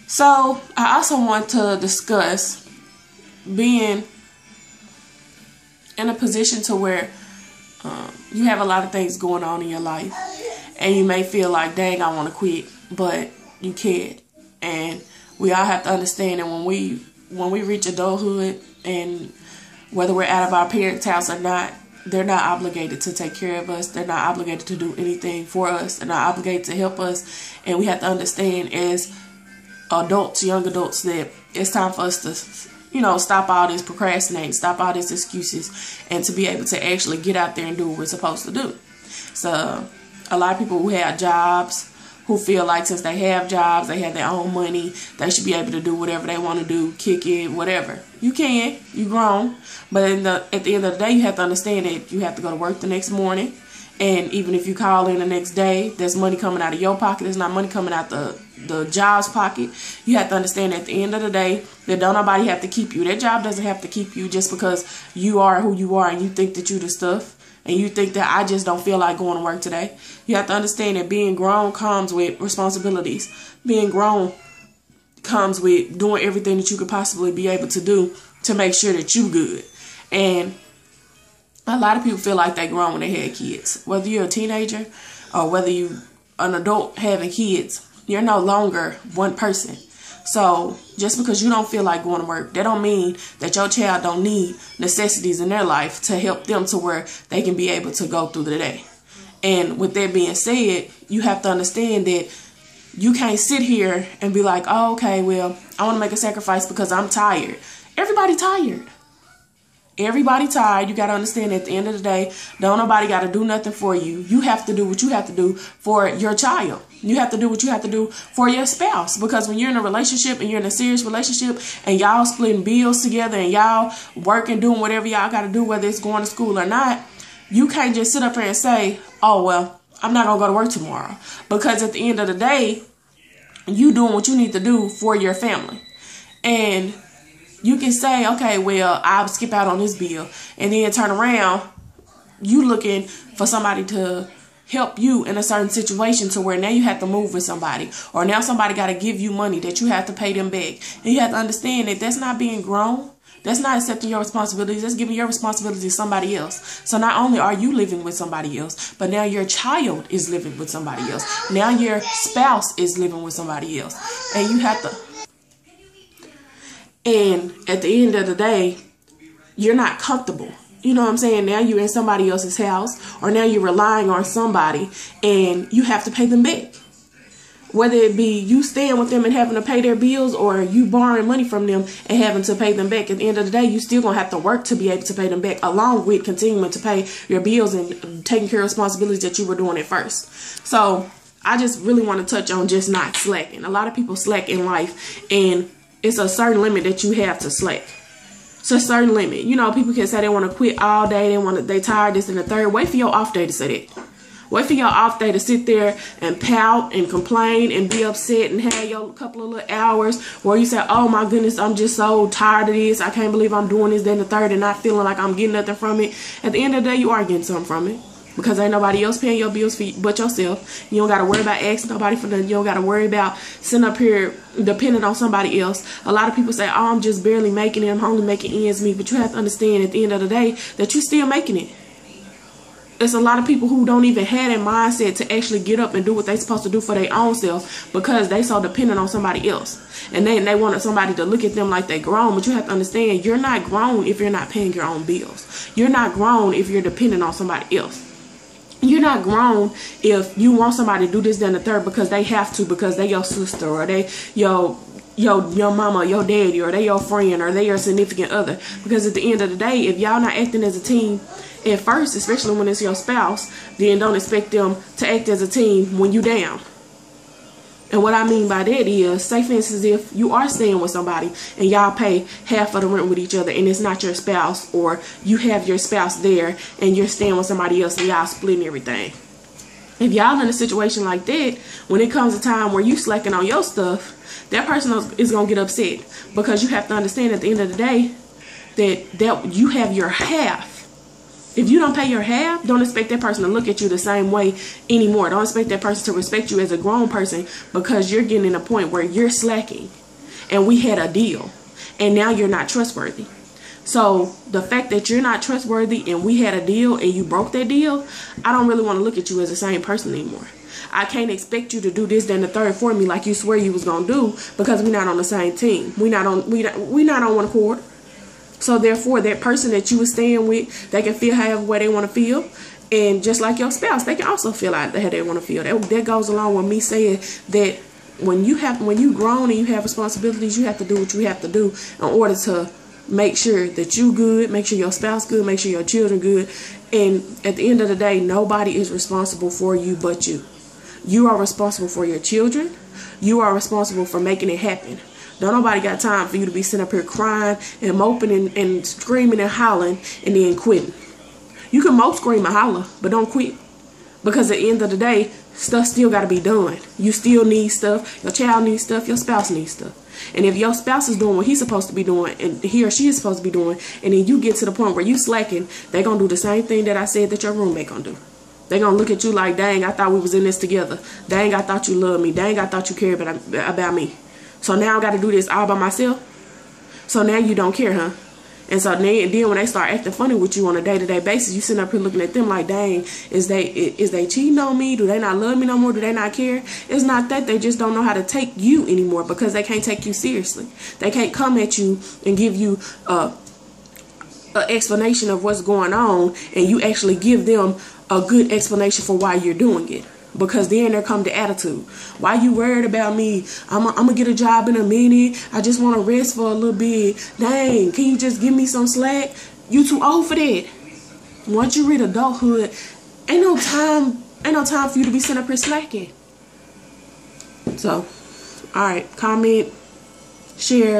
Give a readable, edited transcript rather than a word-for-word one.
So I also want to discuss being in a position to where you have a lot of things going on in your life, and you may feel like, dang, I want to quit, but you can't. And we all have to understand that when we reach adulthood, and whether we're out of our parents' house or not, they're not obligated to take care of us. They're not obligated to do anything for us. They're not obligated to help us. And we have to understand as adults, young adults, that it's time for us to, stop all this procrastinating, stop all these excuses, and to be able to actually get out there and do what we're supposed to do. So a lot of people who have jobs, who feel like since they have jobs, they have their own money, they should be able to do whatever they want to do, kick it, whatever. You can, you grown, but at the end of the day, you have to understand that you have to go to work the next morning, and even if you call in the next day, there's money coming out of your pocket, there's not money coming out the job's pocket. You have to understand at the end of the day that don't nobody have to keep you. That job doesn't have to keep you just because you are who you are and you think that you the stuff. And you think that I just don't feel like going to work today. You have to understand that being grown comes with responsibilities. Being grown comes with doing everything that you could possibly be able to do to make sure that you good. And a lot of people feel like they grown when they had kids. Whether you're a teenager or whether you're an adult having kids, you're no longer one person. So just because you don't feel like going to work, that don't mean that your child don't need necessities in their life to help them to where they can be able to go through the day. And with that being said, you have to understand that you can't sit here and be like, oh, okay, well, I want to make a sacrifice because I'm tired. Everybody tired. Everybody tired. You got to understand at the end of the day, don't nobody got to do nothing for you. You have to do what you have to do for your child. You have to do what you have to do for your spouse. Because when you're in a relationship and you're in a serious relationship and y'all splitting bills together and y'all working, doing whatever y'all got to do, whether it's going to school or not, you can't just sit up here and say, oh, well, I'm not going to go to work tomorrow. Because at the end of the day, you doing what you need to do for your family. And you can say, okay, well, I'll skip out on this bill, and then turn around, you looking for somebody to help you in a certain situation to where now you have to move with somebody, or now somebody got to give you money that you have to pay them back. And you have to understand that that's not being grown. That's not accepting your responsibilities. That's giving your responsibility to somebody else. So not only are you living with somebody else, but now your child is living with somebody else. Now your spouse is living with somebody else. And you have to... And at the end of the day, you're not comfortable. You know what I'm saying? Now you're in somebody else's house, or now you're relying on somebody and you have to pay them back. Whether it be you staying with them and having to pay their bills, or you borrowing money from them and having to pay them back. At the end of the day, you still going to have to work to be able to pay them back, along with continuing to pay your bills and taking care of responsibilities that you were doing at first. So I just really want to touch on just not slacking. A lot of people slack in life, and it's a certain limit that you have to slack. It's a certain limit. You know, people can say they want to quit all day. They tired, this and the third. Wait for your off day to say that. Wait for your off day to sit there and pout and complain and be upset and have your couple of little hours where you say, oh my goodness, I'm just so tired of this. I can't believe I'm doing this, then the third, and not feeling like I'm getting nothing from it. At the end of the day, you are getting something from it. Because ain't nobody else paying your bills but yourself. You don't got to worry about asking nobody for nothing. You don't got to worry about sitting up here depending on somebody else. A lot of people say, oh, I'm just barely making it. I'm only making ends meet. But you have to understand at the end of the day that you're still making it. There's a lot of people who don't even have that mindset to actually get up and do what they're supposed to do for their own self, because they so dependent on somebody else. And then they want somebody to look at them like they're grown. But you have to understand, you're not grown if you're not paying your own bills. You're not grown if you're dependent on somebody else. You're not grown if you want somebody to do this, then the third, because they have to, because they your sister, or they your mama, your daddy, or they your friend, or they your significant other. Because at the end of the day, if y'all not acting as a team at first, especially when it's your spouse, then don't expect them to act as a team when you down. And what I mean by that is, say for instance, if you are staying with somebody and y'all pay half of the rent with each other, and it's not your spouse, or you have your spouse there and you're staying with somebody else and y'all splitting everything. If y'all in a situation like that, when it comes a time where you slacking on your stuff, that person is going to get upset, because you have to understand at the end of the day that you have your half If you don't pay your half, don't expect that person to look at you the same way anymore. Don't expect that person to respect you as a grown person because you're getting in a point where you're slacking and we had a deal and now you're not trustworthy. So the fact that you're not trustworthy and we had a deal and you broke that deal, I don't really want to look at you as the same person anymore. I can't expect you to do this, then the third for me like you swear you was gonna do because we're not on the same team. We're not on one accord. So therefore, that person that you were staying with, they can feel however way they want to feel. And just like your spouse, they can also feel how they want to feel. That goes along with me saying that when you grown and you have responsibilities, you have to do what you have to do in order to make sure that you good, make sure your spouse good, make sure your children good. And at the end of the day, nobody is responsible for you but you. You are responsible for your children. You are responsible for making it happen. Don't nobody got time for you to be sitting up here crying and moping and screaming and hollering and then quitting. You can mope, scream, and holler, but don't quit. Because at the end of the day, stuff still got to be done. You still need stuff. Your child needs stuff. Your spouse needs stuff. And if your spouse is doing what he's supposed to be doing and he or she is supposed to be doing, and then you get to the point where you slacking, they're going to do the same thing that I said that your roommate going to do. They're going to look at you like, dang, I thought we was in this together. Dang, I thought you loved me. Dang, I thought you cared about me. So now I got to do this all by myself. So now you don't care, huh? And so then when they start acting funny with you on a day-to-day basis, you sitting up here looking at them like, dang, is they cheating on me? Do they not love me no more? Do they not care? It's not that. They just don't know how to take you anymore because they can't take you seriously. They can't come at you and give you an explanation of what's going on, and you actually give them a good explanation for why you're doing it. Because then there come the attitude. Why you worried about me? I'm going to get a job in a minute. I just want to rest for a little bit. Dang, can you just give me some slack? You too old for that. Once you reach adulthood, ain't no time for you to be sitting up here slacking. So, all right, comment, share.